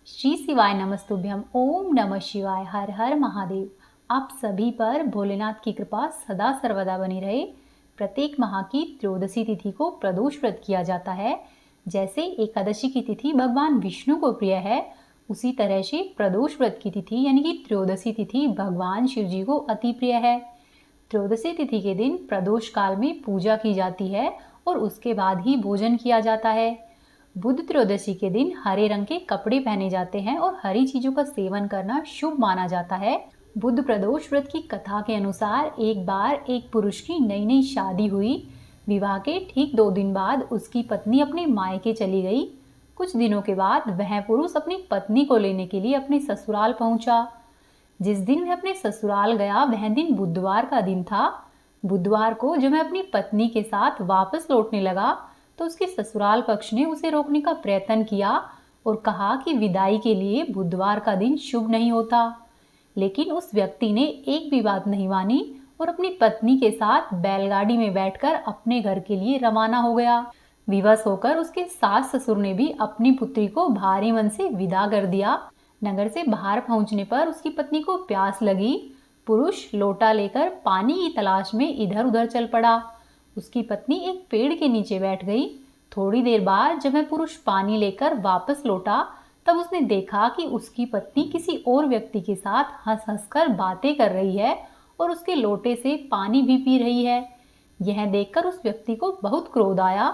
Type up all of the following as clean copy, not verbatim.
श्री शिवाय नमस्तुभ्यम। ओम नमः शिवाय। हर हर महादेव। आप सभी पर भोलेनाथ की कृपा सदा सर्वदा बनी रहे। प्रत्येक माह की त्रयोदशी तिथि को प्रदोष व्रत किया जाता है। जैसे एकादशी की तिथि भगवान विष्णु को प्रिय है, उसी तरह से प्रदोष व्रत की तिथि यानी कि त्रयोदशी तिथि भगवान शिव जी को अति प्रिय है। त्रयोदशी तिथि के दिन प्रदोष काल में पूजा की जाती है और उसके बाद ही भोजन किया जाता है। बुध त्रयोदशी के दिन हरे रंग के कपड़े पहने जाते हैं और हरी चीजों का सेवन करना शुभ माना जाता है। बुध प्रदोष व्रत की कथा के अनुसार एक बार एक पुरुष की नई नई शादी हुई। विवाह के ठीक 2 दिन बाद उसकी पत्नी अपने मायके चली गई। कुछ दिनों के बाद वह पुरुष अपनी पत्नी को लेने के लिए अपने ससुराल पहुंचा। जिस दिन वह अपने ससुराल गया वह दिन बुधवार का दिन था। बुधवार को जब वह अपनी पत्नी के साथ वापस लौटने लगा तो उसके ससुराल पक्ष ने उसे रोकने का प्रयत्न किया और कहा कि विदाई के लिए बुधवार का दिन शुभ नहीं होता। लेकिन उस व्यक्ति ने एक भी बात नहीं मानी और अपनी पत्नी के साथ बैलगाड़ी में बैठकर अपने घर के लिए रवाना हो गया। विवश होकर उसके सास ससुर ने भी अपनी पुत्री को भारी मन से विदा कर दिया। नगर से बाहर पहुंचने पर उसकी पत्नी को प्यास लगी। पुरुष लोटा लेकर पानी की तलाश में इधर उधर चल पड़ा। उसकी पत्नी एक पेड़ के नीचे बैठ गई। थोड़ी देर बाद जब वह पुरुष पानी लेकर वापस लौटा तब उसने देखा कि उसकी पत्नी किसी और व्यक्ति के साथ हंस हंसकर बातें कर रही है और उसके लोटे से पानी भी पी रही है। यह देखकर उस व्यक्ति को बहुत क्रोध आया।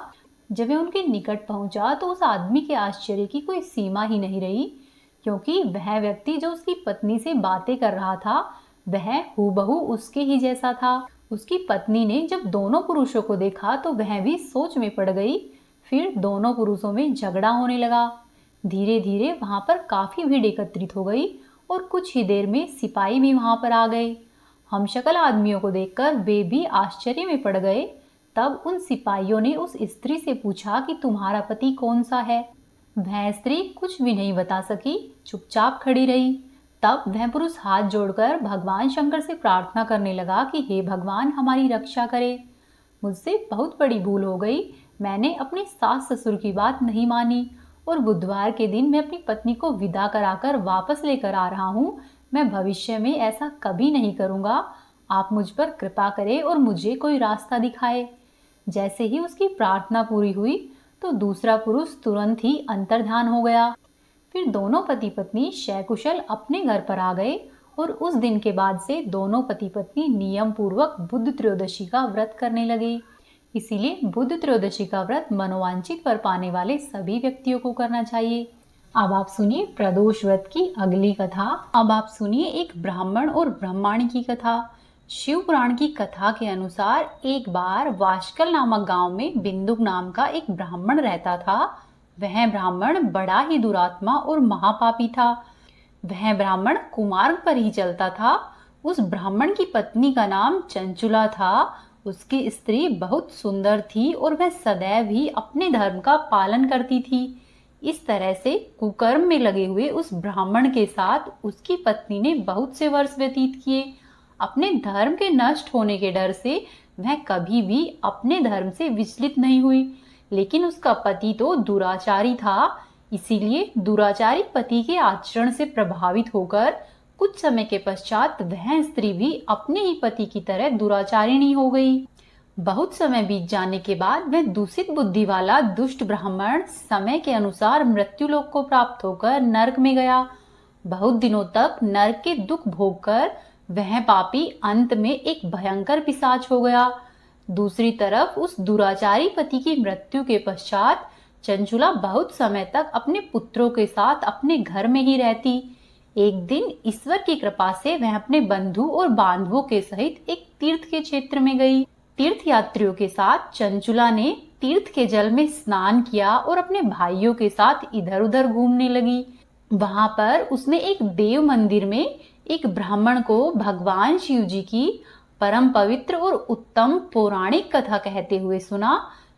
जब वह उनके निकट पहुंचा तो उस आदमी के आश्चर्य की कोई सीमा ही नहीं रही, क्योंकि वह व्यक्ति जो उसकी पत्नी से बातें कर रहा था वह हूबहू उसके ही जैसा था। उसकी पत्नी ने जब दोनों पुरुषों को देखा तो वह भी सोच में पड़ गई। फिर दोनों पुरुषों में झगड़ा होने लगा। धीरे धीरे वहां पर काफी भीड़ एकत्रित हो गई और कुछ ही देर में सिपाही भी वहां पर आ गए। हमशक्ल आदमियों को देखकर वे भी आश्चर्य में पड़ गए। तब उन सिपाहियों ने उस स्त्री से पूछा कि तुम्हारा पति कौन सा है। वह स्त्री कुछ भी नहीं बता सकी, चुपचाप खड़ी रही। तब वह पुरुष हाथ जोड़कर भगवान शंकर से प्रार्थना करने लगा कि हे भगवान, हमारी रक्षा करे। मुझसे बहुत बड़ी भूल हो गई। मैंने अपने सास ससुर की बात नहीं मानी और बुधवार के दिन मैं अपनी पत्नी को विदा कराकर वापस लेकर आ रहा हूँ। मैं भविष्य में ऐसा कभी नहीं करूँगा। आप मुझ पर कृपा करें और मुझे कोई रास्ता दिखाए। जैसे ही उसकी प्रार्थना पूरी हुई तो दूसरा पुरुष तुरंत ही अंतर्धान हो गया। फिर दोनों पति पत्नी शैकुशल अपने घर पर आ गए और उस दिन के बाद से दोनों पति पत्नी नियम पूर्वक बुध त्रयोदशी का व्रत करने लगे। इसीलिए बुध त्रयोदशी का व्रत मनोवांछित वर पाने वाले सभी व्यक्तियों को करना चाहिए। अब आप सुनिए प्रदोष व्रत की अगली कथा। अब आप सुनिए एक ब्राह्मण और ब्रह्माणी की कथा। शिव पुराण की कथा के अनुसार एक बार वाशकल नामक गांव में बिंदुक नाम का एक ब्राह्मण रहता था। वह ब्राह्मण बड़ा ही दुरात्मा और महापापी था। वह ब्राह्मण कुमार्ग पर ही चलता था। उस ब्राह्मण की पत्नी का नाम चंचुला था। उसकी स्त्री बहुत सुंदर थी और वह सदैव ही अपने धर्म का पालन करती थी। इस तरह से कुकर्म में लगे हुए उस ब्राह्मण के साथ उसकी पत्नी ने बहुत से वर्ष व्यतीत किए। अपने धर्म के नष्ट होने के डर से वह कभी भी अपने धर्म से विचलित नहीं हुई। लेकिन उसका पति तो दुराचारी था। इसीलिए दुराचारी पति के आचरण से प्रभावित होकर कुछ समय के पश्चात वह स्त्री भी अपने ही पति की तरह दुराचारिणी हो गई। बहुत समय बीत जाने के बाद वह दूषित बुद्धि वाला दुष्ट ब्राह्मण समय के अनुसार मृत्युलोक को प्राप्त होकर नरक में गया। बहुत दिनों तक नरक के दुख भोगकर वह पापी अंत में एक भयंकर पिशाच हो गया। दूसरी तरफ उस दुराचारी पति की मृत्यु के पश्चात चंचुला बहुत समय तक अपने पुत्रों के साथ अपने घर में ही रहती। एक दिन ईश्वर की कृपा से वह अपने बंधु और बांधवों के सहित एक तीर्थ के क्षेत्र में गई। तीर्थ यात्रियों के साथ चंचुला ने तीर्थ के जल में स्नान किया और अपने भाइयों के साथ इधर उधर घूमने लगी। वहां पर उसने एक देव मंदिर में एक ब्राह्मण को भगवान शिव जी की परम पवित्र और उत्तम पौराणिक कथा कहते हुए सुना।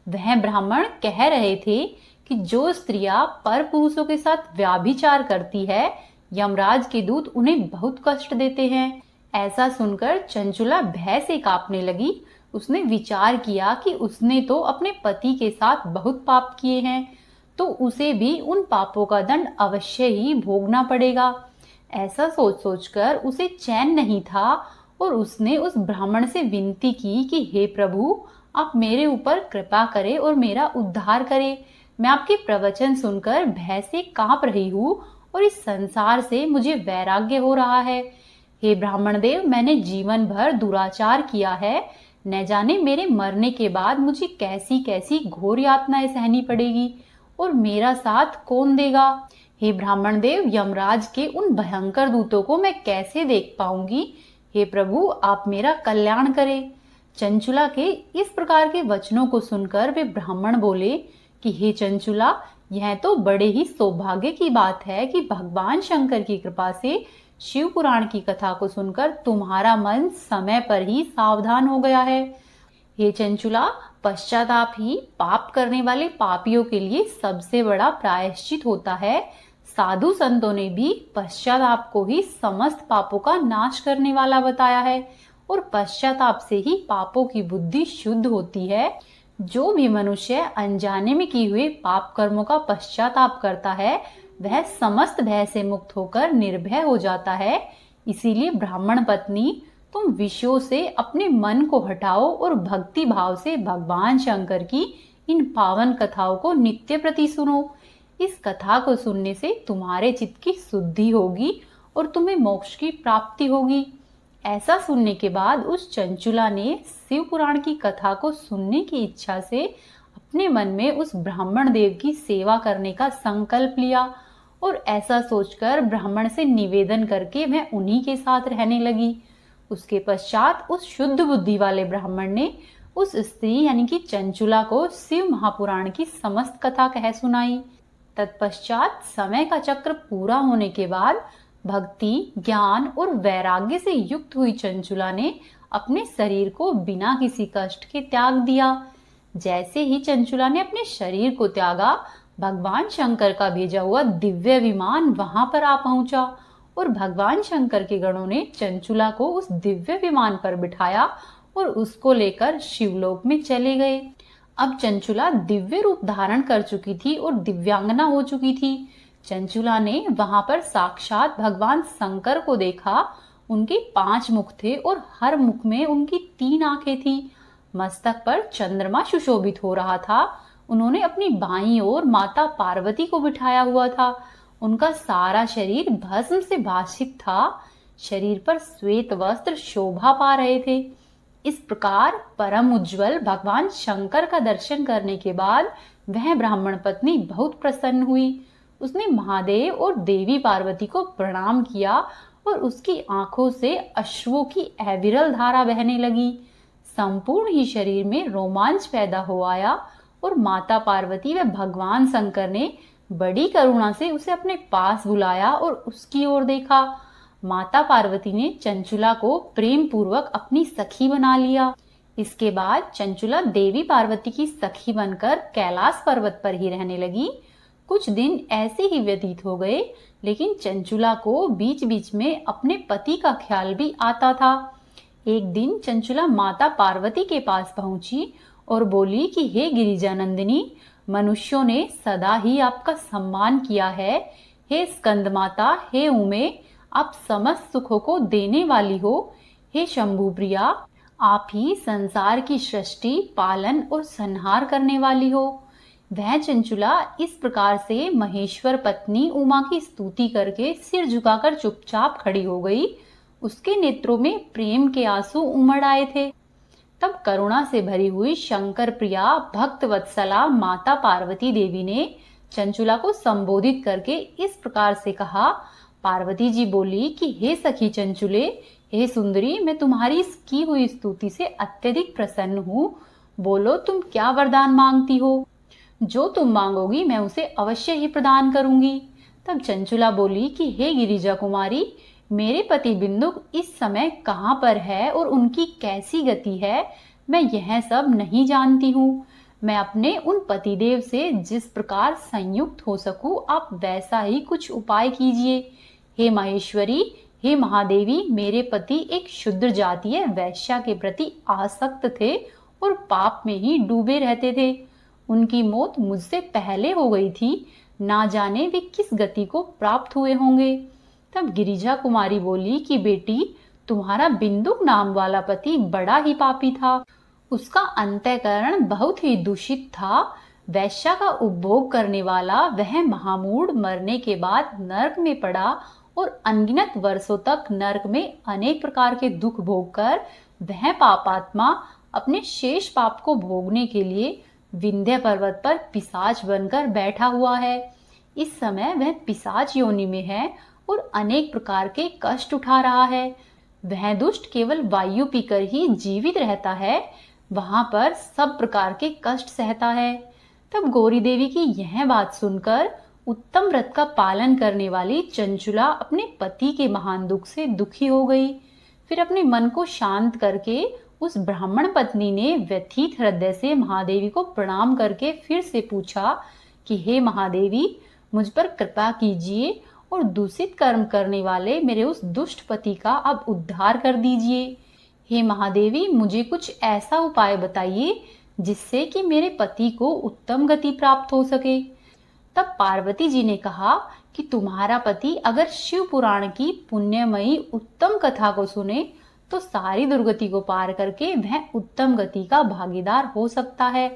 वह ब्राह्मण कह रहे थे कि जो स्त्रियां पर पुरुषों के साथ व्याभिचार करती है, यमराज के दूत उन्हें बहुत कष्ट देते हैं। ऐसा सुनकर चंचुला भय से कांपने लगी। उसने विचार किया कि उसने तो अपने पति के साथ बहुत पाप किए हैं, तो उसे भी उन पापों का दंड अवश्य ही भोगना पड़ेगा। ऐसा सोच सोचकर उसे चैन नहीं था और उसने उस ब्राह्मण से विनती की कि हे प्रभु, आप मेरे ऊपर कृपा करें और मेरा उद्धार करें। मैं आपके प्रवचन सुनकर भय से कांप रही हूँ और इस संसार से मुझे वैराग्य हो रहा है। हे ब्राह्मण देव, मैंने जीवन भर दुराचार किया है। न जाने मेरे मरने के बाद मुझे कैसी कैसी घोर यातनाएं सहनी पड़ेगी और मेरा साथ कौन देगा। हे ब्राह्मण देव, यमराज के उन भयंकर दूतों को मैं कैसे देख पाऊंगी। हे प्रभु, आप मेरा कल्याण करें। चंचुला के इस प्रकार के वचनों को सुनकर वे ब्राह्मण बोले कि हे चंचुला, यह तो बड़े ही सौभाग्य की बात है कि भगवान शंकर की कृपा से शिव पुराण की कथा को सुनकर तुम्हारा मन समय पर ही सावधान हो गया है। हे चंचुला, पश्चाताप ही पाप करने वाले पापियों के लिए सबसे बड़ा प्रायश्चित होता है। साधु संतों ने भी पश्चाताप को ही समस्त पापों का नाश करने वाला बताया है और पश्चाताप से ही पापों की बुद्धि शुद्ध होती है। जो भी मनुष्य अनजाने में किए हुए पाप कर्मों का पश्चाताप करता है वह समस्त भय से मुक्त होकर निर्भय हो जाता है। इसीलिए ब्राह्मण पत्नी, तुम विषयों से अपने मन को हटाओ और भक्ति भाव से भगवान शंकर की इन पावन कथाओं को नित्य प्रति सुनो। इस कथा को सुनने से तुम्हारे चित्त की शुद्धि होगी और तुम्हें मोक्ष की प्राप्ति होगी। ऐसा सुनने के बाद उस चंचुला ने शिव पुराण की कथा को सुनने की इच्छा से अपने मन में उस ब्राह्मण देव की सेवा करने का संकल्प लिया और ऐसा सोचकर ब्राह्मण से निवेदन करके वह उन्हीं के साथ रहने लगी। उसके पश्चात उस शुद्ध बुद्धि वाले ब्राह्मण ने उस स्त्री यानी कि चंचुला को शिव महापुराण की समस्त कथा कह सुनाई। तत्पश्चात समय का चक्र पूरा होने के बाद भक्ति, ज्ञान और वैराग्य से युक्त हुई चंचुला ने अपने शरीर को बिना किसी कष्ट के त्याग दिया। जैसे ही चंचुला ने अपने शरीर को त्यागा, भगवान शंकर का भेजा हुआ दिव्य विमान वहां पर आ पहुंचा और भगवान शंकर के गणों ने चंचुला को उस दिव्य विमान पर बिठाया और उसको लेकर शिवलोक में चले गए। अब चंचुला दिव्य रूप धारण कर चुकी थी और दिव्यांगना हो चुकी थी। चंचुला ने वहां पर साक्षात भगवान शंकर को देखा। उनके 5 मुख थे और हर मुख में उनकी 3 आंखें थी। मस्तक पर चंद्रमा सुशोभित हो रहा था। उन्होंने अपनी बाईं ओर माता पार्वती को बिठाया हुआ था। उनका सारा शरीर भस्म से भासित था। शरीर पर श्वेत वस्त्र शोभा पा रहे थे। इस प्रकार परम उज्जवल भगवान शंकर का दर्शन करने के बाद वह ब्राह्मण पत्नी बहुत प्रसन्न हुई। उसने महादेव और देवी पार्वती को प्रणाम किया और उसकी आंखों से अश्रुओं की अविरल धारा बहने लगी। संपूर्ण ही शरीर में रोमांच पैदा हो आया और माता पार्वती व भगवान शंकर ने बड़ी करुणा से उसे अपने पास बुलाया और उसकी ओर देखा। माता पार्वती ने चंचुला को प्रेम पूर्वक अपनी सखी बना लिया। इसके बाद चंचुला देवी पार्वती की सखी बनकर कैलाश पर्वत पर ही रहने लगी। कुछ दिन ऐसे ही व्यतीत हो गए, लेकिन चंचुला को बीच बीच में अपने पति का ख्याल भी आता था। एक दिन चंचुला माता पार्वती के पास पहुंची और बोली कि हे गिरिजानंदिनी, मनुष्यों ने सदा ही आपका सम्मान किया है। हे स्कंद माता, हे उमे, आप समस्त सुखों को देने वाली हो। हे शंभु प्रिया, आप ही संसार की सृष्टि, पालन और संहार करने वाली हो। वह चंचुला इस प्रकार से महेश्वर पत्नी उमा की स्तुति करके सिर झुकाकर चुपचाप खड़ी हो गई। उसके नेत्रों में प्रेम के आंसू उमड़ आए थे। तब करुणा से भरी हुई शंकर प्रिया भक्त वत्सला माता पार्वती देवी ने चंचुला को संबोधित करके इस प्रकार से कहा। पार्वती जी बोली कि हे सखी चंचुले, हे सुंदरी, मैं तुम्हारी इस की हुई स्तुति से अत्यधिक प्रसन्न हूँ। बोलो, तुम क्या वरदान मांगती हो? जो तुम मांगोगी मैं उसे अवश्य ही प्रदान करूंगी। तब चंचुला बोली कि हे गिरिजा कुमारी, मेरे पति बिंदुक इस समय कहाँ पर है और उनकी कैसी गति है, मैं यह सब नहीं जानती हूँ। मैं अपने उन पतिदेव से जिस प्रकार संयुक्त हो सकूं, आप वैसा ही कुछ उपाय कीजिए। हे महेश्वरी, हे महादेवी, मेरे पति एक शुद्र जातीय वैश्या के प्रति आसक्त थे और पाप में ही डूबे रहते थे। उनकी मौत मुझसे पहले हो गई थी, ना जाने वे किस गति को प्राप्त हुए होंगे। तब गिरिजा कुमारी बोली कि बेटी, तुम्हारा बिंदुक नाम वाला पति बड़ा ही पापी था। उसका अंतःकरण बहुत ही दूषित था। वैश्या का उपभोग करने वाला वह महामूढ़ मरने के बाद नरक में पड़ा और अनगिनत वर्षों तक नरक में अनेक प्रकार के दुख भोग कर वह पापात्मा अपने शेष पाप को भोगने के लिए विंध्य पर्वत पर पिशाच बनकर बैठा हुआ है। इस समय वह पिशाच योनि में है और अनेक प्रकार के कष्ट उठा रहा है। वह दुष्ट केवल वायु पीकर ही जीवित रहता है, वहां पर सब प्रकार के कष्ट सहता है। तब गौरी देवी की यह बात सुनकर उत्तम व्रत का पालन करने वाली चंचुला अपने पति के महान दुख से दुखी हो गई। फिर अपने मन को शांत करके उस ब्राह्मण पत्नी ने व्यथित हृदय से महादेवी को प्रणाम करके फिर से पूछा कि हे महादेवी, मुझ पर कृपा कीजिए और दूषित कर्म करने वाले मेरे उस दुष्ट पति का अब उद्धार कर दीजिए। हे महादेवी, मुझे कुछ ऐसा उपाय बताइए जिससे कि मेरे पति को उत्तम गति प्राप्त हो सके। तब पार्वती जी ने कहा कि तुम्हारा पति अगर शिव पुराण की पुण्यमयी उत्तम कथा को सुने तो सारी दुर्गति को पार करके वह उत्तम गति का भागीदार हो सकता है।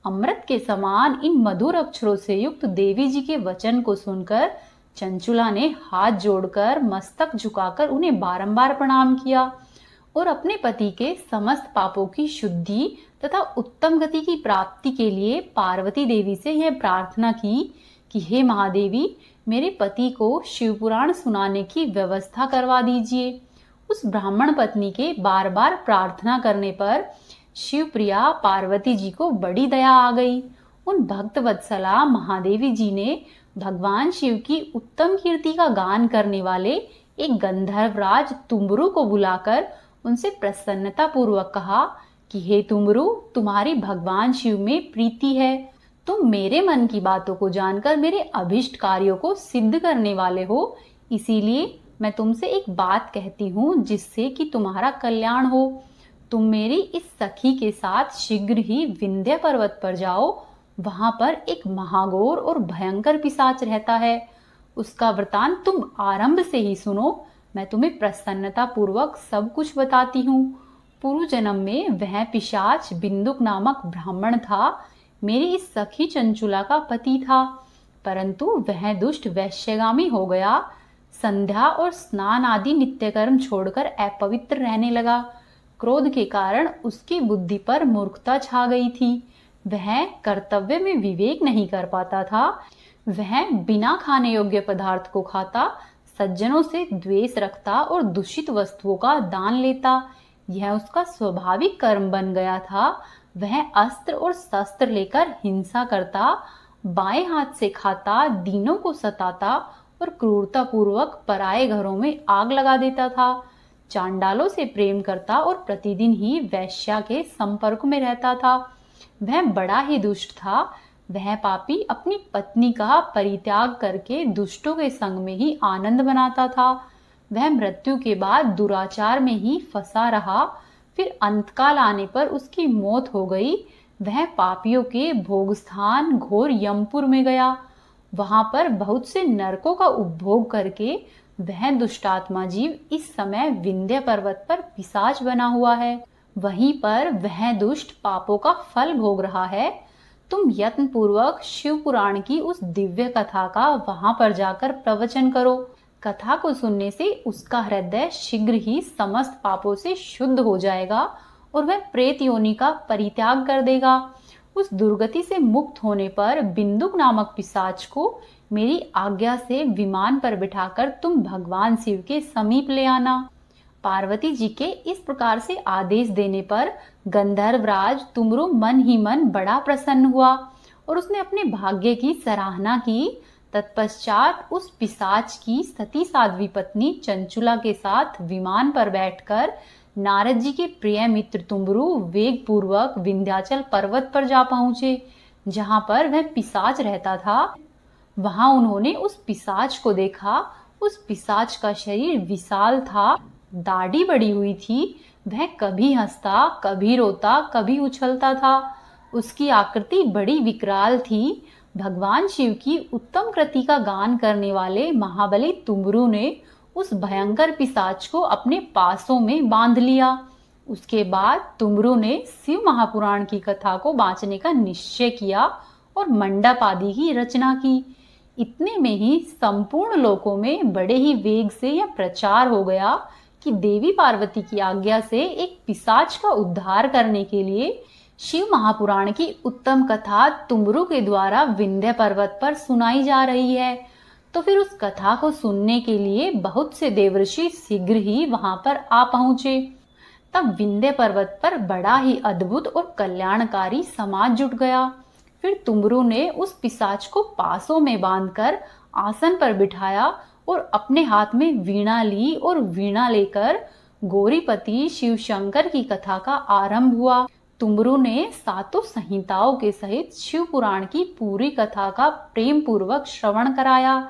अमृत के समान इन मधुर अक्षरों से युक्त देवी जी के वचन को सुनकर चंचुला ने हाथ जोड़कर मस्तक झुकाकर उन्हें बारंबार प्रणाम किया और अपने पति के समस्त पापों की शुद्धि तथा उत्तम गति की प्राप्ति के लिए पार्वती देवी से यह प्रार्थना की कि हे महादेवी, मेरे पति को शिवपुराण सुनाने की व्यवस्था करवा दीजिए। उस ब्राह्मण पत्नी के बार बार प्रार्थना करने पर शिवप्रिया पार्वती जी को बड़ी दया आ गई। उन भक्त वत्सला महादेवी जी ने भगवान शिव की उत्तम कीर्ति का गान करने वाले एक गंधर्वराज तुम्बरु को बुलाकर उनसे प्रसन्नता पूर्वक कहा कि हे तुम्बरु, तुम्हारी भगवान शिव में प्रीति है। तुम मेरे मन की बातों को जानकर मेरे अभिष्ट कार्यों को सिद्ध करने वाले हो, इसीलिए मैं तुमसे एक बात कहती हूँ जिससे कि तुम्हारा कल्याण हो। तुम मेरी इस सखी के साथ शीघ्र ही विंध्य पर्वत पर जाओ। वहां पर एक महाघोर और भयंकर पिशाच रहता है। उसका वृतांत तुम आरंभ से ही सुनो। मैं तुम्हें प्रसन्नता पूर्वक सब कुछ बताती हूँ। पूर्व जन्म में वह पिशाच बिंदुक नामक ब्राह्मण था, मेरी इस सखी चंचुला का पति था, परंतु वह दुष्ट वैश्यगामी हो गया। संध्या और स्नान आदि नित्य कर्म छोड़कर अपवित्र रहने लगा। क्रोध के कारण उसकी बुद्धि पर मूर्खता छा गई थी। वह कर्तव्य में विवेक नहीं कर पाता था। वह बिना खाने योग्य पदार्थ को खाता, सज्जनों से द्वेष रखता और दूषित वस्तुओं का दान लेता। यह उसका स्वाभाविक कर्म बन गया था। वह अस्त्र और शस्त्र लेकर हिंसा करता, बाएं हाथ से खाता, दीनों को सताता और क्रूरता पूर्वक पराये घरों में आग लगा देता था। चांडालों से प्रेम करता और प्रतिदिन ही वैश्या के संपर्क में रहता था। वह बड़ा ही दुष्ट था। वह पापी अपनी पत्नी का परित्याग करके दुष्टों के संग में ही आनंद बनाता था। वह मृत्यु के बाद दुराचार में ही फंसा रहा। फिर अंतकाल आने पर उसकी मौत हो गई। वह पापियों के भोग स्थान घोर यमपुर में गया। वहां पर बहुत से नरकों का उपभोग करके वह दुष्टात्मा जीव इस समय विंध्य पर्वत पर पिशाच बना हुआ है। वहीं पर वह दुष्ट पापों का फल भोग रहा है। तुम यत्न पूर्वक शिव पुराण की उस दिव्य कथा का वहां पर जाकर प्रवचन करो। कथा को सुनने से उसका हृदय शीघ्र ही समस्त पापों से शुद्ध हो जाएगा और वह प्रेत योनि का परित्याग कर देगा। उस दुर्गति से मुक्त होने पर बिंदुक नामक पिशाच को मेरी आज्ञा से विमान पर बिठाकर तुम भगवान शिव के समीप ले आना। पार्वती जी के इस प्रकार से आदेश देने पर गंधर्वराज तुमरु मन ही मन बड़ा प्रसन्न हुआ और उसने अपने भाग्य की सराहना की। तत्पश्चात उस पिशाच की सती साध्वी पत्नी चंचुला के साथ विमान पर बैठकर नारद जी के प्रिय मित्र तुमरु वेग पूर्वक विंध्याचल पर्वत पर जा पहुंचे, जहां पर वह पिशाच रहता था। वहां उन्होंने उस पिशाच को देखा। उस पिशाच का शरीर विशाल था, दाढ़ी बड़ी हुई थी। वह कभी हंसता, कभी रोता, कभी उछलता था। उसकी आकृति बड़ी विकराल थी। भगवान शिव की उत्तम कृति का गान करने वाले महाबली तुमरू ने उस भयंकर पिशाच को अपने पासों में बांध लिया। उसके बाद तुमरू ने शिव महापुराण की कथा को बांचने का निश्चय किया और मंडप आदि की रचना की। इतने में ही संपूर्ण लोकों में बड़े ही वेग से यह प्रचार हो गया कि देवी पार्वती की आज्ञा से एक पिशाच का उद्धार करने के लिए शिव महापुराण की उत्तम कथा तुमरू के द्वारा विंध्य पर्वत पर सुनाई जा रही है। तो फिर उस कथा को सुनने के लिए बहुत से देवर्षि शीघ्र ही वहां पर आ पहुंचे। तब विंध्य पर्वत पर बड़ा ही अद्भुत और कल्याणकारी समाज जुट गया। फिर तुमरू ने उस पिशाच को पासों में बांधकर आसन पर बिठाया और अपने हाथ में वीणा ली और वीणा लेकर गौरीपति शिव शंकर की कथा का आरंभ हुआ। तुमरू ने सातों संहिताओं के सहित शिव पुराण की पूरी कथा का प्रेम पूर्वक श्रवण कराया।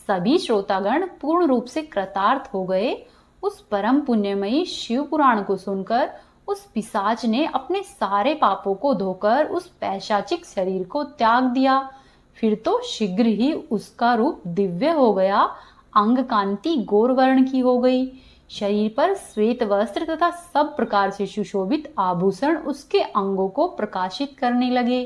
सभी श्रोतागण पूर्ण रूप से कृतार्थ हो गए। उस परम पुण्यमयी शिव पुराण को सुनकर उस पिशाच ने अपने सारे पापों को धोकर उस पैशाचिक शरीर को त्याग दिया। फिर तो शीघ्र ही उसका रूप दिव्य हो गया। अंग कांति गौरवर्ण की हो गई। शरीर पर श्वेत वस्त्र तथा सब प्रकार से सुशोभित आभूषण उसके अंगों को प्रकाशित करने लगे।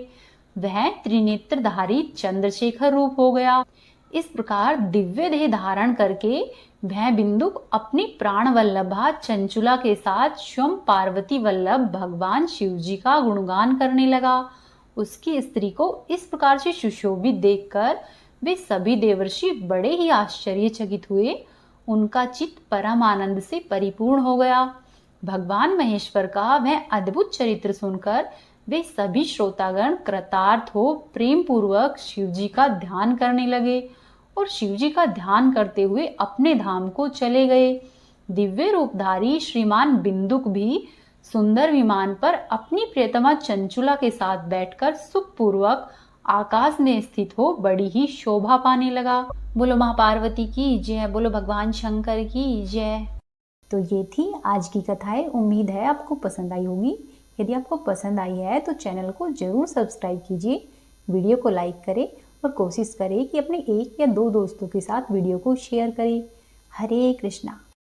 वह त्रिनेत्रधारी चंद्रशेखर रूप हो गया। इस प्रकार दिव्य देह धारण करके वह बिंदुक अपनी प्राण वल्लभा चंचुला के साथ स्वयं पार्वती वल्लभ भगवान शिव जी का गुणगान करने लगा। उसकी स्त्री को इस प्रकार से सुशोभित देखकर वे सभी देवर्षि बड़े ही आश्चर्यचकित हुए। उनका चित्त परम आनंद से परिपूर्ण हो गया। भगवान महेश्वर का वह अद्भुत चरित्र सुनकर वे सभी श्रोतागण कृतार्थ हो प्रेम पूर्वक शिव जी का ध्यान करने लगे और शिव जी का ध्यान करते हुए अपने धाम को चले गए। दिव्य रूपधारी श्रीमान बिंदुक भी सुंदर विमान पर अपनी प्रियतमा चंचुला के साथ बैठकर सुखपूर्वक आकाश में स्थित हो बड़ी ही शोभा पाने लगा। बोलो माँ पार्वती की जय, बोलो भगवान शंकर की जय। तो ये थी आज की कथाएं। उम्मीद है आपको पसंद आई होगी। यदि आपको पसंद आई है तो चैनल को जरूर सब्सक्राइब कीजिए, वीडियो को लाइक करें और कोशिश करें कि अपने 1 या 2 दोस्तों के साथ वीडियो को शेयर करें। हरे कृष्णा।